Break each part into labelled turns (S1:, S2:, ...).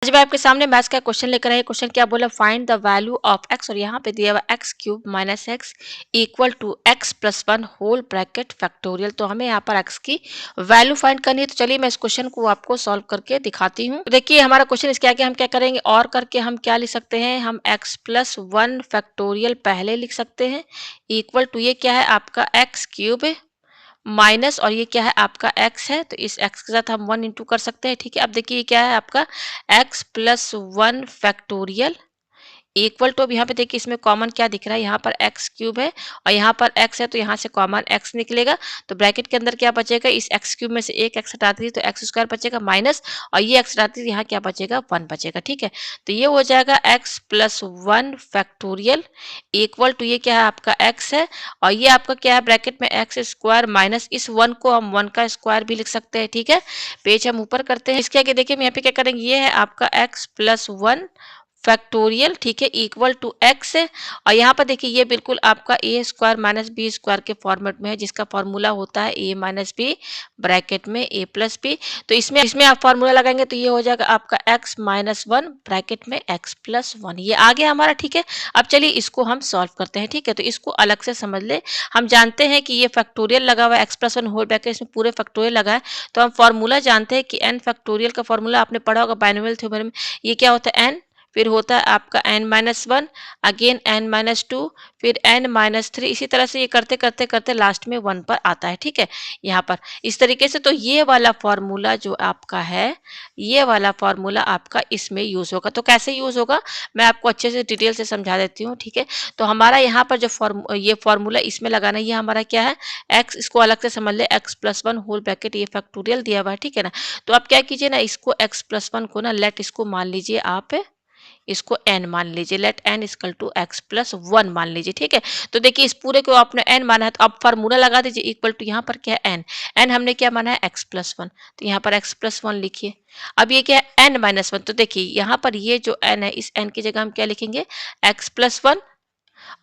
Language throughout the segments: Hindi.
S1: आज मैं आपके सामने मैथ्स का क्वेश्चन लेकर आई। क्वेश्चन क्या बोला, find the value of x, और यहाँ पे दिया हुआ x cube minus x equal to x plus one whole bracket factorial. तो हमें यहाँ पर एक्स की वैल्यू फाइंड करनी है। तो चलिए मैं इस क्वेश्चन को आपको सॉल्व करके दिखाती हूँ। तो देखिए हमारा क्वेश्चन इसके आगे हम क्या करेंगे, और करके हम क्या लिख सकते हैं, हम एक्स प्लस वन फैक्टोरियल पहले लिख सकते हैं इक्वल टू, ये क्या है आपका एक्स क्यूब माइनस, और ये क्या है आपका x है, तो इस x के साथ हम 1 इंटू कर सकते हैं। ठीक है, अब देखिए ये क्या है आपका x plus one factorial equal to, अब यहाँ पे देखिए इसमें कॉमन क्या दिख रहा है, यहाँ पर एक्स क्यूब है और यहाँ पर एक्स है, तो यहाँ से कॉमन एक्स निकलेगा। तो ब्रैकेट के अंदर क्या बचेगा, इस एक्स क्यूब में से एक एक्स हटा दीजिए तो एक्स स्क्वायर बचेगा माइनस, और ये एक्स हटा दीजिए, यहाँ क्या बचेगा, वन बचेगा। ठीक है, तो ये हो जाएगा x plus one factorial equal to, ये क्या है आपका एक्स है और ये आपका क्या है ब्रैकेट में एक्स स्क्वायर माइनस, इस वन को हम वन का स्क्वायर भी लिख सकते हैं। ठीक है, पेज हम ऊपर करते हैं। इसके आगे देखिए हम यहाँ पे क्या करेंगे, ये है आपका एक्स प्लस वन फैक्टोरियल, ठीक है, इक्वल टू एक्स है, और यहाँ पर देखिए ये बिल्कुल आपका ए स्क्वायर माइनस बी स्क्वायर के फॉर्मेट में है, जिसका फॉर्मूला होता है ए माइनस बी ब्रैकेट में ए प्लस बी। तो इसमें इसमें आप फॉर्मूला लगाएंगे तो ये हो जाएगा आपका एक्स माइनस वन ब्रैकेट में एक्स प्लस वन, ये आ गया हमारा। ठीक है, अब चलिए इसको हम सॉल्व करते हैं। ठीक है, तो इसको अलग से समझ ले। हम जानते हैं कि ये फैक्टोरियल लगा हुआ है, x plus one whole bracket, इसमें पूरे फैक्टोरियल लगा है, तो हम फॉर्मूला जानते हैं कि एन फैक्टोरियल का फॉर्मूला आपने पढ़ा होगा बाइनोमियल थ्योरम में, ये क्या होता है एन, फिर होता है आपका n minus one, again n minus two, फिर n माइनस थ्री, इसी तरह से ये करते करते करते लास्ट में वन पर आता है। ठीक है, यहाँ पर इस तरीके से, तो ये वाला फॉर्मूला जो आपका है, ये वाला फॉर्मूला आपका इसमें यूज होगा। तो कैसे यूज होगा मैं आपको अच्छे से डिटेल से समझा देती हूँ। ठीक है, तो हमारा यहाँ पर जो ये फॉर्मूला इसमें लगाना है, ये हमारा क्या है x, इसको अलग से समझ ले, x plus one whole bracket, ये फैक्टोरियल दिया हुआ है। ठीक है ना, तो आप क्या कीजिए ना, इसको x प्लस वन को ना लेट, इसको मान लीजिए आप, इसको n मान लीजिए, let n equal to x plus one मान लीजिए। ठीक है, तो देखिए इस पूरे को आपने n माना है, तो अब फार्मूला लगा दीजिए इक्वल टू, यहाँ पर क्या है n, n हमने क्या माना है x प्लस वन, तो यहाँ पर x प्लस वन लिखिए। अब ये क्या है n माइनस वन, तो देखिए यहाँ पर ये जो n है, इस n की जगह हम क्या लिखेंगे, x प्लस वन,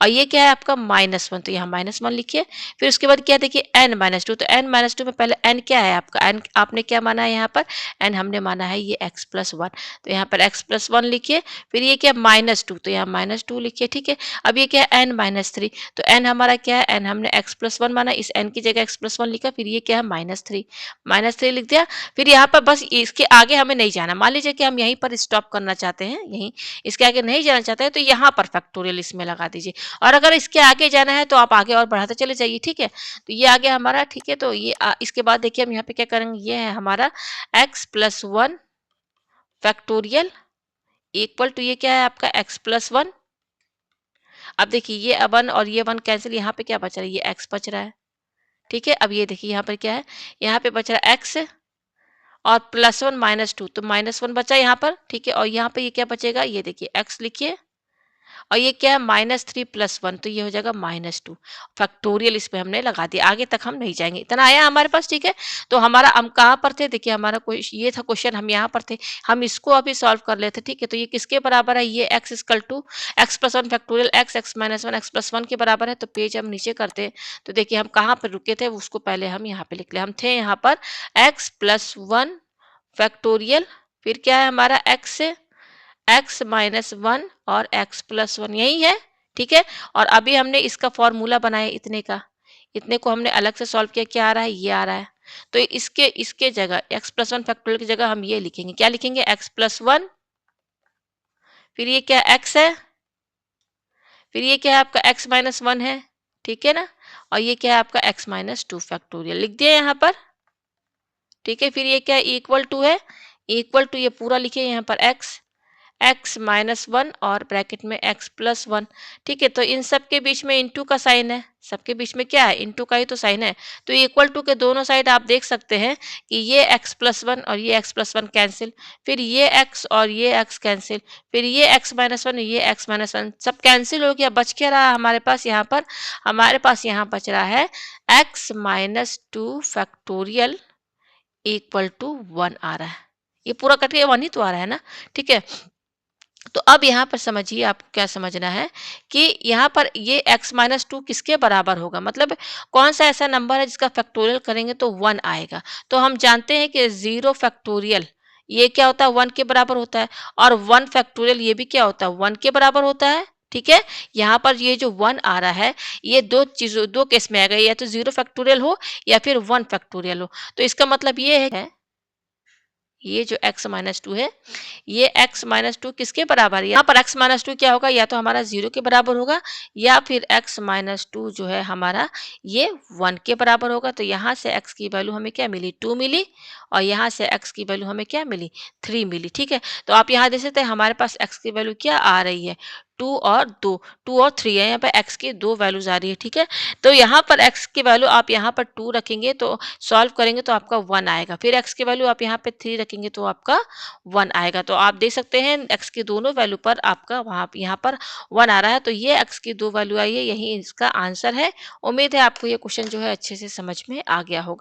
S1: और ये क्या है आपका माइनस वन, तो यहाँ माइनस वन लिखिए। फिर उसके बाद क्या देखिए एन माइनस टू, तो एन माइनस टू में पहले एन क्या है आपका, एन आपने क्या माना है यहाँ पर, एन हमने माना है ये एक्स प्लस वन, तो यहाँ पर एक्स प्लस वन लिखिए। फिर ये क्या माइनस टू, तो यहाँ माइनस टू लिखिए। ठीक है, अब ये क्या है एन माइनस थ्री, तो एन हमारा क्या है, एन हमने एक्स प्लस वन माना, इस एन की जगह एक्स प्लस वन लिखा, फिर ये क्या है माइनस थ्री लिख दिया। फिर यहाँ पर बस इसके आगे हमें नहीं जाना, मान लीजिए कि हम यहीं पर स्टॉप करना चाहते हैं, यहीं इसके आगे नहीं जाना चाहते हैं, तो यहाँ पर फैक्टोरियल इसमें लगा दीजिए, और अगर इसके आगे जाना है तो आप आगे और बढ़ाते चले जाइए। ठीक है, तो ये आ गया हमारा। ठीक है, तो ये इसके बाद देखिए हम यहाँ पे क्या करेंगे, ये है हमारा x plus one factorial equal to, ये क्या है आपका x प्लस वन। अब देखिए ये वन और ये वन कैंसिल, यहाँ पे क्या बच रहा है, ये x बच रहा है। ठीक है, अब ये देखिए यहाँ पर क्या है, यहाँ पे बच रहा है x और प्लस वन माइनस टू, तो माइनस वन बचा यहाँ पर। ठीक है, और यहाँ पे ये क्या बचेगा, ये देखिए x लिखिए, और ये क्या है माइनस थ्री प्लस वन, तो ये हो जाएगा माइनस टू, फैक्टोरियल इस पे हमने लगा दिया, आगे तक हम नहीं जाएंगे, इतना आया हमारे पास। ठीक है, तो हमारा हम कहाँ पर थे, देखिए हमारा कोई ये था क्वेश्चन, हम यहाँ पर थे, हम इसको अभी सॉल्व कर लेते। ठीक है, तो ये किसके बराबर है, ये x equal to x plus one factorial x, x minus one x plus one के बराबर है। तो पेज हम नीचे करते हैं, तो देखिए हम कहाँ पर रुके थे, उसको पहले हम यहाँ पे लिख ले, हम थे यहाँ पर एक्स प्लस वन फैक्टोरियल, फिर क्या है हमारा एक्स से एक्स माइनस वन और एक्स प्लस वन, यही है। ठीक है, और अभी हमने इसका फॉर्मूला बनाया, इतने का, इतने को हमने अलग से सॉल्व किया, क्या आ रहा है, ये आ रहा है। तो इसके इसके जगह एक्स प्लस वन फैक्टोरियल की जगह हम ये लिखेंगे, क्या लिखेंगे, एक्स प्लस वन, फिर ये क्या एक्स है, फिर ये क्या है आपका एक्स माइनस वन है। ठीक है ना, और ये क्या है आपका एक्स माइनस टू फैक्टोरियल लिख दिया यहाँ पर। ठीक है, फिर ये क्या इक्वल टू है, इक्वल टू ये पूरा लिखिए यहाँ पर एक्स, एक्स माइनस वन और ब्रैकेट में एक्स प्लस वन। ठीक है, तो इन सब के बीच में इंटू का साइन है, सबके बीच में क्या है, इंटू का ही तो साइन है। तो इक्वल टू के दोनों साइड आप देख सकते हैं कि ये एक्स प्लस वन और ये एक्स प्लस वन कैंसिल, फिर ये एक्स और ये एक्स कैंसिल, फिर ये एक्स माइनस वन ये एक्स माइनस वन, सब कैंसिल हो गया। बच क्या रहा हमारे पास यहाँ पर, हमारे पास यहाँ बच रहा है x minus two factorial equal to one आ रहा है, ये पूरा कट के वन ही तो आ रहा है ना। ठीक है, तो अब यहाँ पर समझिए आपको क्या समझना है कि यहाँ पर ये x माइनस टू किसके बराबर होगा, मतलब कौन सा ऐसा नंबर है जिसका फैक्टोरियल करेंगे तो वन आएगा। तो हम जानते हैं कि जीरो फैक्टोरियल ये क्या होता है 1 के बराबर होता है और 1 फैक्टोरियल ये भी क्या होता है 1 के बराबर होता है। ठीक है? यहाँ पर ये जो 1 आ रहा है, ये 2 चीज़ों 2 केस में आएगा, या तो 0 फैक्टोरियल हो या फिर 1 फैक्टोरियल हो। तो इसका मतलब ये है ये जो x माइनस 2 है, ये x माइनस 2 किसके बराबर है? यहाँ पर x माइनस 2 क्या होगा? या तो हमारा 0 के बराबर होगा या फिर x माइनस 2 जो है हमारा ये 1 के बराबर होगा। तो यहाँ से x की वैल्यू हमें क्या मिली? 2 मिली और यहाँ से x की वैल्यू हमें क्या मिली? 3 मिली। ठीक है? तो आप यहाँ देख सकते हैं हमारे पास x की वैल्यू क्या आ रही है? 2 और 2, 2 और 3 है। यहाँ पे x की 2 वैल्यूज़ आ रही है। ठीक है? तो यहाँ पर x की वैल्यू आप यहाँ पर 2 रखेंगे तो सॉल्व करेंगे तो आपका 1 आएगा। फिर x की वैल्यू आप यहाँ पे 3 रखेंगे तो आपका 1 आएगा। तो आप देख सकते हैं x की दोनों वैल्यू पर आपका वहाँ यहाँ पर 1 आ रहा है। तो ये x की 2 वैल्यू आई है, यही इसका आंसर है। उम्मीद है आपको ये क्वेश्चन जो है अच्छे से समझ में आ गया होगा।